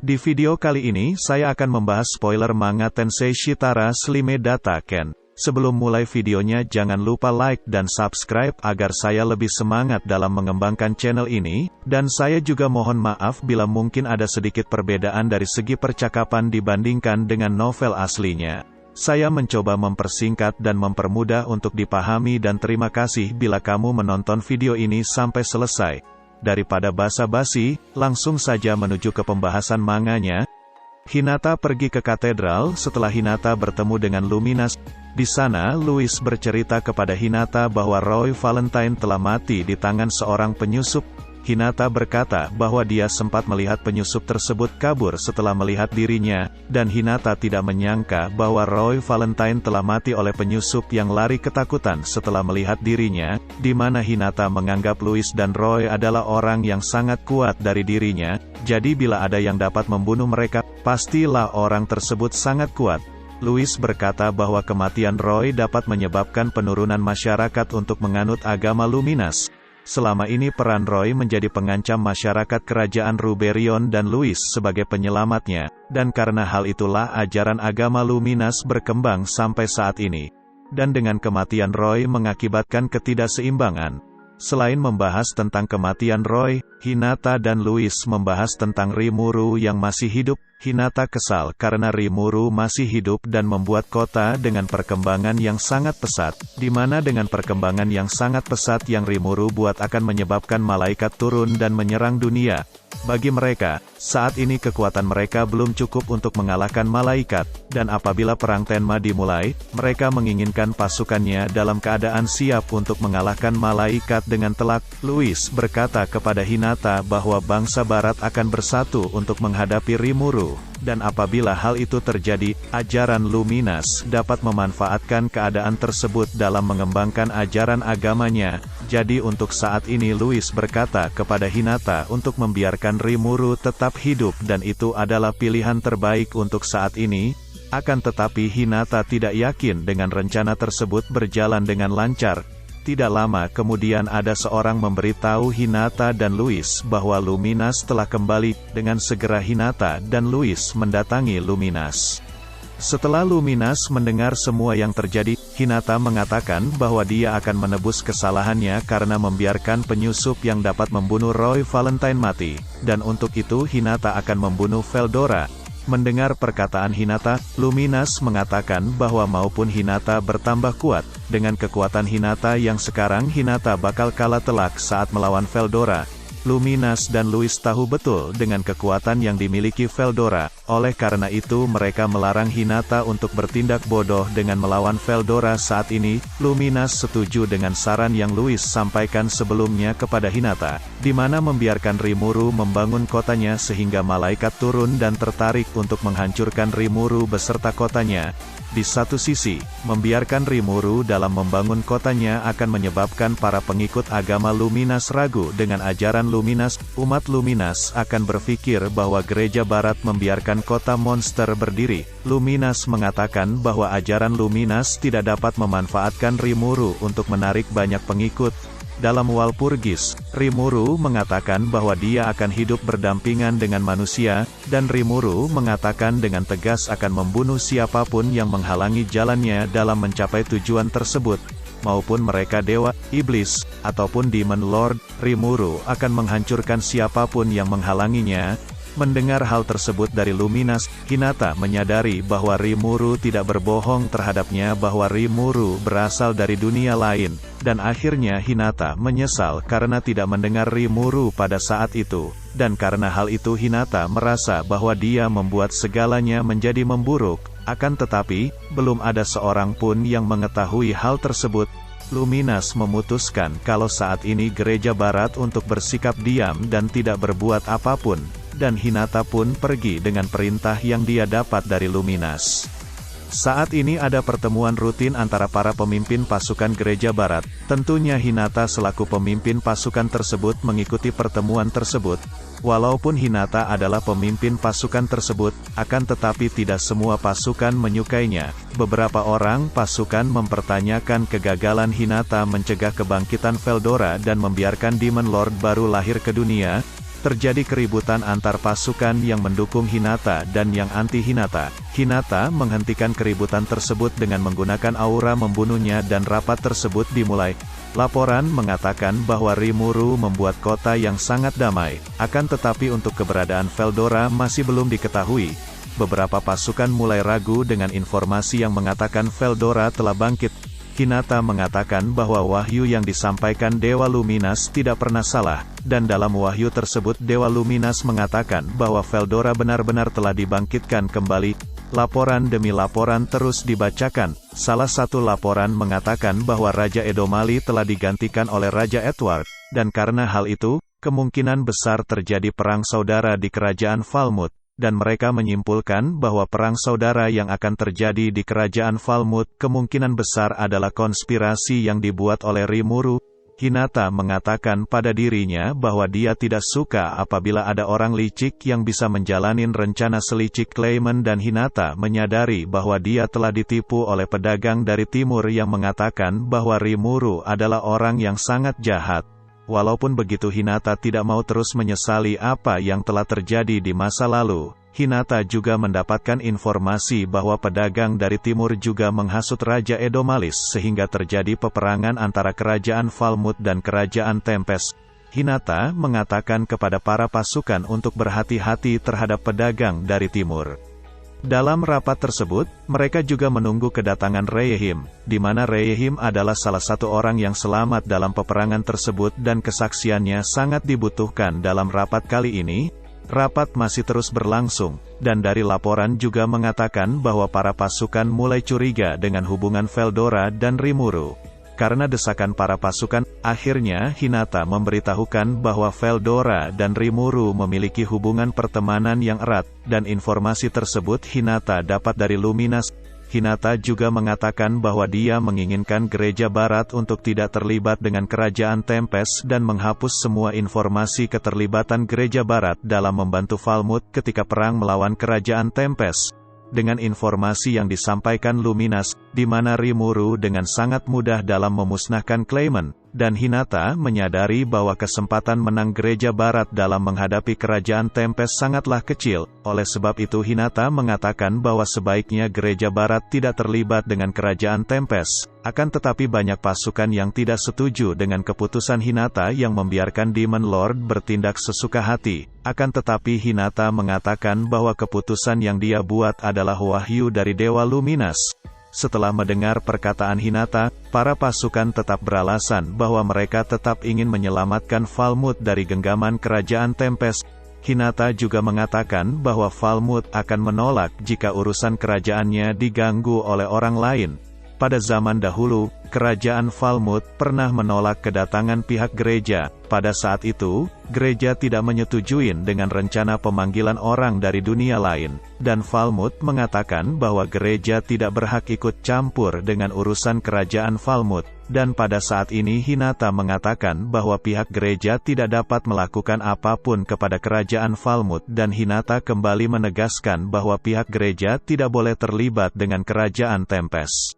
Di video kali ini saya akan membahas spoiler manga Tensei Shitara Slime Data Ken. Sebelum mulai videonya jangan lupa like dan subscribe agar saya lebih semangat dalam mengembangkan channel ini, dan saya juga mohon maaf bila mungkin ada sedikit perbedaan dari segi percakapan dibandingkan dengan novel aslinya. Saya mencoba mempersingkat dan mempermudah untuk dipahami dan terima kasih bila kamu menonton video ini sampai selesai. Daripada basa-basi, langsung saja menuju ke pembahasan manganya. Hinata pergi ke katedral setelah Hinata bertemu dengan Luminas. Di sana, Louis bercerita kepada Hinata bahwa Roy Valentine telah mati di tangan seorang penyusup. Hinata berkata bahwa dia sempat melihat penyusup tersebut kabur setelah melihat dirinya, dan Hinata tidak menyangka bahwa Roy Valentine telah mati oleh penyusup yang lari ketakutan setelah melihat dirinya, di mana Hinata menganggap Louis dan Roy adalah orang yang sangat kuat dari dirinya, jadi bila ada yang dapat membunuh mereka, pastilah orang tersebut sangat kuat. Louis berkata bahwa kematian Roy dapat menyebabkan penurunan masyarakat untuk menganut agama Luminas. Selama ini peran Roy menjadi pengancam masyarakat kerajaan Ruberion dan Louis sebagai penyelamatnya, dan karena hal itulah ajaran agama Luminas berkembang sampai saat ini. Dan dengan kematian Roy mengakibatkan ketidakseimbangan. Selain membahas tentang kematian Roy, Hinata dan Louis membahas tentang Rimuru yang masih hidup. Hinata kesal karena Rimuru masih hidup dan membuat kota dengan perkembangan yang sangat pesat, di mana dengan perkembangan yang sangat pesat yang Rimuru buat akan menyebabkan malaikat turun dan menyerang dunia. Bagi mereka, saat ini kekuatan mereka belum cukup untuk mengalahkan malaikat, dan apabila perang Tenma dimulai, mereka menginginkan pasukannya dalam keadaan siap untuk mengalahkan malaikat dengan telak. Louis berkata kepada Hinata bahwa bangsa barat akan bersatu untuk menghadapi Rimuru, dan apabila hal itu terjadi, ajaran Luminas dapat memanfaatkan keadaan tersebut dalam mengembangkan ajaran agamanya. Jadi untuk saat ini Louis berkata kepada Hinata untuk membiarkan Rimuru tetap hidup dan itu adalah pilihan terbaik untuk saat ini. Akan tetapi Hinata tidak yakin dengan rencana tersebut berjalan dengan lancar. Tidak lama kemudian ada seorang memberitahu Hinata dan Louis bahwa Luminas telah kembali. Dengan segera Hinata dan Louis mendatangi Luminas. Setelah Luminas mendengar semua yang terjadi, Hinata mengatakan bahwa dia akan menebus kesalahannya karena membiarkan penyusup yang dapat membunuh Roy Valentine mati, dan untuk itu Hinata akan membunuh Veldora. Mendengar perkataan Hinata, Luminas mengatakan bahwa maupun Hinata bertambah kuat, dengan kekuatan Hinata yang sekarang Hinata bakal kalah telak saat melawan Veldora. Luminas dan Louis tahu betul dengan kekuatan yang dimiliki Veldora, oleh karena itu mereka melarang Hinata untuk bertindak bodoh dengan melawan Veldora saat ini. Luminas setuju dengan saran yang Louis sampaikan sebelumnya kepada Hinata, di mana membiarkan Rimuru membangun kotanya sehingga malaikat turun dan tertarik untuk menghancurkan Rimuru beserta kotanya. Di satu sisi, membiarkan Rimuru dalam membangun kotanya akan menyebabkan para pengikut agama Luminas ragu dengan ajaran Luminas. Umat Luminas akan berpikir bahwa gereja barat membiarkan kota monster berdiri. Luminas mengatakan bahwa ajaran Luminas tidak dapat memanfaatkan Rimuru untuk menarik banyak pengikut. Dalam Walpurgis, Rimuru mengatakan bahwa dia akan hidup berdampingan dengan manusia, dan Rimuru mengatakan dengan tegas akan membunuh siapapun yang menghalangi jalannya dalam mencapai tujuan tersebut. Maupun mereka dewa, iblis, ataupun demon lord, Rimuru akan menghancurkan siapapun yang menghalanginya. Mendengar hal tersebut dari Luminas, Hinata menyadari bahwa Rimuru tidak berbohong terhadapnya bahwa Rimuru berasal dari dunia lain, dan akhirnya Hinata menyesal karena tidak mendengar Rimuru pada saat itu, dan karena hal itu Hinata merasa bahwa dia membuat segalanya menjadi memburuk. Akan tetapi, belum ada seorang pun yang mengetahui hal tersebut. Luminas memutuskan kalau saat ini gereja barat untuk bersikap diam dan tidak berbuat apapun. Dan Hinata pun pergi dengan perintah yang dia dapat dari Luminas. Saat ini ada pertemuan rutin antara para pemimpin pasukan gereja barat. Tentunya Hinata selaku pemimpin pasukan tersebut mengikuti pertemuan tersebut. Walaupun Hinata adalah pemimpin pasukan tersebut, akan tetapi tidak semua pasukan menyukainya. Beberapa orang pasukan mempertanyakan kegagalan Hinata mencegah kebangkitan Veldora dan membiarkan Demon Lord baru lahir ke dunia. Terjadi keributan antar pasukan yang mendukung Hinata dan yang anti-Hinata. Hinata menghentikan keributan tersebut dengan menggunakan aura membunuhnya dan rapat tersebut dimulai. Laporan mengatakan bahwa Rimuru membuat kota yang sangat damai, akan tetapi untuk keberadaan Veldora masih belum diketahui. Beberapa pasukan mulai ragu dengan informasi yang mengatakan Veldora telah bangkit. Hinata mengatakan bahwa wahyu yang disampaikan Dewa Luminas tidak pernah salah, dan dalam wahyu tersebut Dewa Luminas mengatakan bahwa Veldora benar-benar telah dibangkitkan kembali. Laporan demi laporan terus dibacakan. Salah satu laporan mengatakan bahwa Raja Edomali telah digantikan oleh Raja Edward, dan karena hal itu, kemungkinan besar terjadi perang saudara di kerajaan Falmouth. Dan mereka menyimpulkan bahwa perang saudara yang akan terjadi di kerajaan Falmouth kemungkinan besar adalah konspirasi yang dibuat oleh Rimuru. Hinata mengatakan pada dirinya bahwa dia tidak suka apabila ada orang licik yang bisa menjalanin rencana selicik Clayman, dan Hinata menyadari bahwa dia telah ditipu oleh pedagang dari timur yang mengatakan bahwa Rimuru adalah orang yang sangat jahat. Walaupun begitu, Hinata tidak mau terus menyesali apa yang telah terjadi di masa lalu. Hinata juga mendapatkan informasi bahwa pedagang dari timur juga menghasut Raja Edomalis sehingga terjadi peperangan antara kerajaan Falmouth dan kerajaan Tempest. Hinata mengatakan kepada para pasukan untuk berhati-hati terhadap pedagang dari timur. Dalam rapat tersebut, mereka juga menunggu kedatangan Reyehim, di mana Reyehim adalah salah satu orang yang selamat dalam peperangan tersebut dan kesaksiannya sangat dibutuhkan dalam rapat kali ini. Rapat masih terus berlangsung, dan dari laporan juga mengatakan bahwa para pasukan mulai curiga dengan hubungan Veldora dan Rimuru. Karena desakan para pasukan, akhirnya Hinata memberitahukan bahwa Veldora dan Rimuru memiliki hubungan pertemanan yang erat, dan informasi tersebut Hinata dapat dari Luminas. Hinata juga mengatakan bahwa dia menginginkan Gereja Barat untuk tidak terlibat dengan kerajaan Tempest dan menghapus semua informasi keterlibatan Gereja Barat dalam membantu Falmouth ketika perang melawan kerajaan Tempest. Dengan informasi yang disampaikan Luminas, di mana Rimuru dengan sangat mudah dalam memusnahkan Clayman, dan Hinata menyadari bahwa kesempatan menang Gereja Barat dalam menghadapi kerajaan Tempest sangatlah kecil. Oleh sebab itu Hinata mengatakan bahwa sebaiknya Gereja Barat tidak terlibat dengan kerajaan Tempest. Akan tetapi banyak pasukan yang tidak setuju dengan keputusan Hinata yang membiarkan Demon Lord bertindak sesuka hati. Akan tetapi Hinata mengatakan bahwa keputusan yang dia buat adalah wahyu dari Dewa Luminas. Setelah mendengar perkataan Hinata, para pasukan tetap beralasan bahwa mereka tetap ingin menyelamatkan Falmouth dari genggaman kerajaan Tempest. Hinata juga mengatakan bahwa Falmouth akan menolak jika urusan kerajaannya diganggu oleh orang lain. Pada zaman dahulu, kerajaan Falmouth pernah menolak kedatangan pihak gereja. Pada saat itu, gereja tidak menyetujui dengan rencana pemanggilan orang dari dunia lain, dan Falmouth mengatakan bahwa gereja tidak berhak ikut campur dengan urusan kerajaan Falmouth. Dan pada saat ini Hinata mengatakan bahwa pihak gereja tidak dapat melakukan apapun kepada kerajaan Falmouth, dan Hinata kembali menegaskan bahwa pihak gereja tidak boleh terlibat dengan kerajaan Tempest.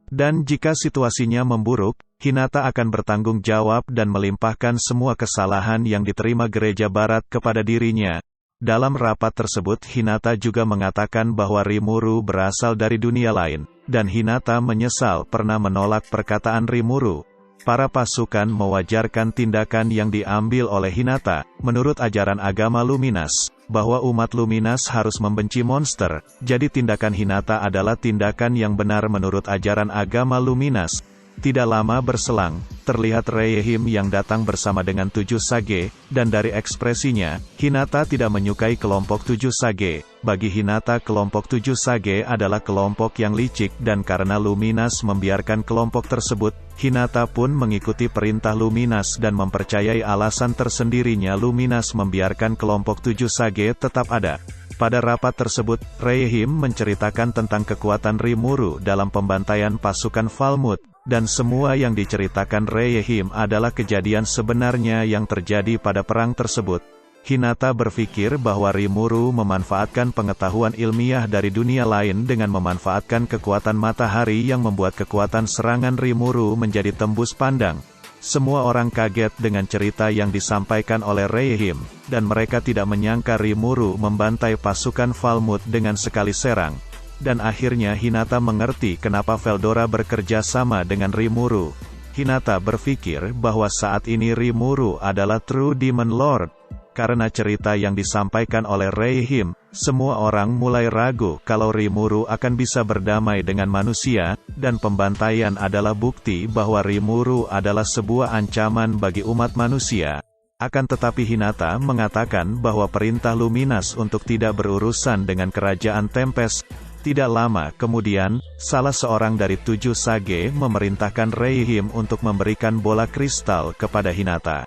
Dan jika situasinya memburuk, Hinata akan bertanggung jawab dan melimpahkan semua kesalahan yang diterima Gereja Barat kepada dirinya. Dalam rapat tersebut Hinata juga mengatakan bahwa Rimuru berasal dari dunia lain, dan Hinata menyesal pernah menolak perkataan Rimuru. Para pasukan mewajarkan tindakan yang diambil oleh Hinata. Menurut ajaran agama Luminas, bahwa umat Luminas harus membenci monster, jadi tindakan Hinata adalah tindakan yang benar menurut ajaran agama Luminas. Tidak lama berselang, terlihat Reyehim yang datang bersama dengan 7 sage, dan dari ekspresinya, Hinata tidak menyukai kelompok 7 sage. Bagi Hinata kelompok 7 sage adalah kelompok yang licik, dan karena Luminas membiarkan kelompok tersebut, Hinata pun mengikuti perintah Luminas dan mempercayai alasan tersendirinya Luminas membiarkan kelompok 7 sage tetap ada. Pada rapat tersebut, Reyehim menceritakan tentang kekuatan Rimuru dalam pembantaian pasukan Falmouth, dan semua yang diceritakan Reyehim adalah kejadian sebenarnya yang terjadi pada perang tersebut. Hinata berpikir bahwa Rimuru memanfaatkan pengetahuan ilmiah dari dunia lain dengan memanfaatkan kekuatan matahari yang membuat kekuatan serangan Rimuru menjadi tembus pandang. Semua orang kaget dengan cerita yang disampaikan oleh Reihim, dan mereka tidak menyangka Rimuru membantai pasukan Falmouth dengan sekali serang. Dan akhirnya Hinata mengerti kenapa Veldora bekerja sama dengan Rimuru. Hinata berpikir bahwa saat ini Rimuru adalah True Demon Lord. Karena cerita yang disampaikan oleh Reihim, semua orang mulai ragu kalau Rimuru akan bisa berdamai dengan manusia, dan pembantaian adalah bukti bahwa Rimuru adalah sebuah ancaman bagi umat manusia. Akan tetapi Hinata mengatakan bahwa perintah Luminas untuk tidak berurusan dengan kerajaan Tempest. Tidak lama kemudian, salah seorang dari 7 sage memerintahkan Reihim untuk memberikan bola kristal kepada Hinata.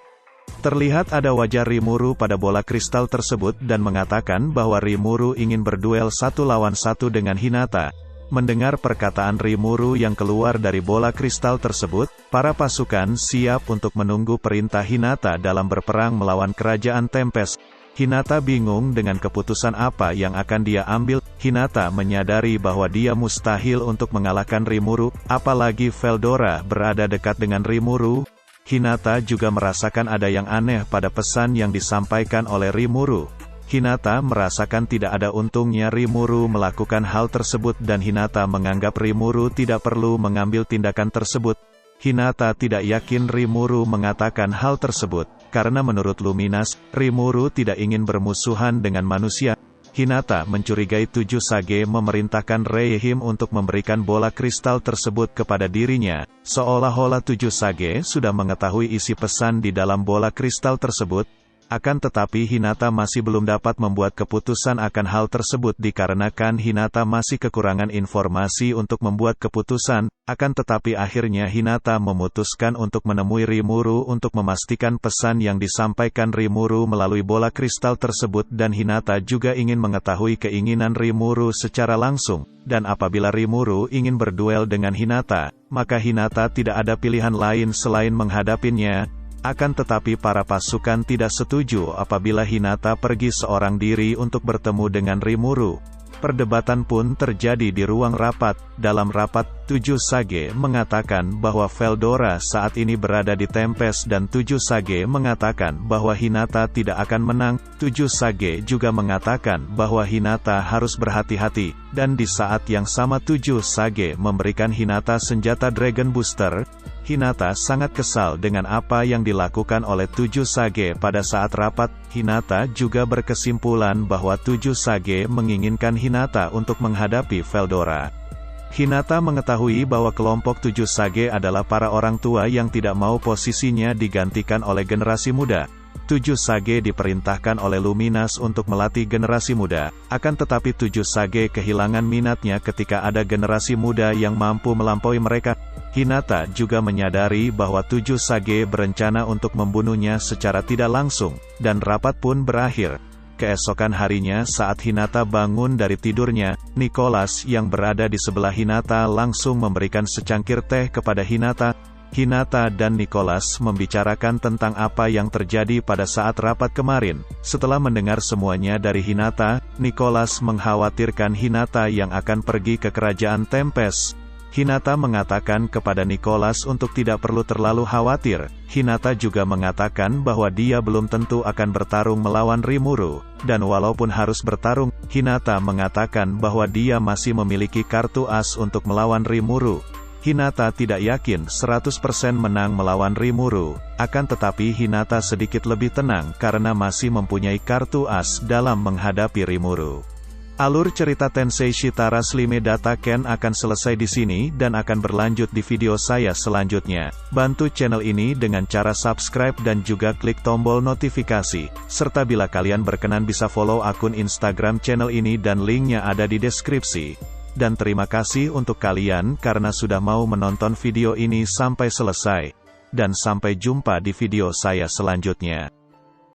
Terlihat ada wajah Rimuru pada bola kristal tersebut dan mengatakan bahwa Rimuru ingin berduel 1 lawan 1 dengan Hinata. Mendengar perkataan Rimuru yang keluar dari bola kristal tersebut, para pasukan siap untuk menunggu perintah Hinata dalam berperang melawan kerajaan Tempest. Hinata bingung dengan keputusan apa yang akan dia ambil. Hinata menyadari bahwa dia mustahil untuk mengalahkan Rimuru, apalagi Veldora berada dekat dengan Rimuru. Hinata juga merasakan ada yang aneh pada pesan yang disampaikan oleh Rimuru. Hinata merasakan tidak ada untungnya Rimuru melakukan hal tersebut dan Hinata menganggap Rimuru tidak perlu mengambil tindakan tersebut. Hinata tidak yakin Rimuru mengatakan hal tersebut, karena menurut Luminas, Rimuru tidak ingin bermusuhan dengan manusia. Hinata mencurigai 7 sage memerintahkan Reihim untuk memberikan bola kristal tersebut kepada dirinya, seolah-olah 7 sage sudah mengetahui isi pesan di dalam bola kristal tersebut. Akan tetapi Hinata masih belum dapat membuat keputusan akan hal tersebut dikarenakan Hinata masih kekurangan informasi untuk membuat keputusan. Akan tetapi akhirnya Hinata memutuskan untuk menemui Rimuru untuk memastikan pesan yang disampaikan Rimuru melalui bola kristal tersebut dan Hinata juga ingin mengetahui keinginan Rimuru secara langsung. Dan apabila Rimuru ingin berduel dengan Hinata, maka Hinata tidak ada pilihan lain selain menghadapinya. Akan tetapi para pasukan tidak setuju apabila Hinata pergi seorang diri untuk bertemu dengan Rimuru. Perdebatan pun terjadi di ruang rapat. Dalam rapat, 7 sage mengatakan bahwa Veldora saat ini berada di Tempest dan 7 sage mengatakan bahwa Hinata tidak akan menang. 7 sage juga mengatakan bahwa Hinata harus berhati-hati. Dan di saat yang sama 7 sage memberikan Hinata senjata Dragon Booster. Hinata sangat kesal dengan apa yang dilakukan oleh 7 sage pada saat rapat. Hinata juga berkesimpulan bahwa 7 sage menginginkan Hinata untuk menghadapi Veldora. Hinata mengetahui bahwa kelompok 7 sage adalah para orang tua yang tidak mau posisinya digantikan oleh generasi muda. 7 sage diperintahkan oleh Luminas untuk melatih generasi muda, akan tetapi 7 sage kehilangan minatnya ketika ada generasi muda yang mampu melampaui mereka. Hinata juga menyadari bahwa 7 sage berencana untuk membunuhnya secara tidak langsung, dan rapat pun berakhir. Keesokan harinya saat Hinata bangun dari tidurnya, Nicholas yang berada di sebelah Hinata langsung memberikan secangkir teh kepada Hinata. Hinata dan Nicholas membicarakan tentang apa yang terjadi pada saat rapat kemarin. Setelah mendengar semuanya dari Hinata, Nicholas mengkhawatirkan Hinata yang akan pergi ke kerajaan Tempest. Hinata mengatakan kepada Nicholas untuk tidak perlu terlalu khawatir. Hinata juga mengatakan bahwa dia belum tentu akan bertarung melawan Rimuru. Dan walaupun harus bertarung, Hinata mengatakan bahwa dia masih memiliki kartu as untuk melawan Rimuru. Hinata tidak yakin 100% menang melawan Rimuru. Akan tetapi Hinata sedikit lebih tenang karena masih mempunyai kartu as dalam menghadapi Rimuru. Alur cerita Tensei Shitara Slime Data Ken akan selesai di sini dan akan berlanjut di video saya selanjutnya. Bantu channel ini dengan cara subscribe dan juga klik tombol notifikasi. Serta bila kalian berkenan bisa follow akun Instagram channel ini dan linknya ada di deskripsi. Dan terima kasih untuk kalian karena sudah mau menonton video ini sampai selesai. Dan sampai jumpa di video saya selanjutnya.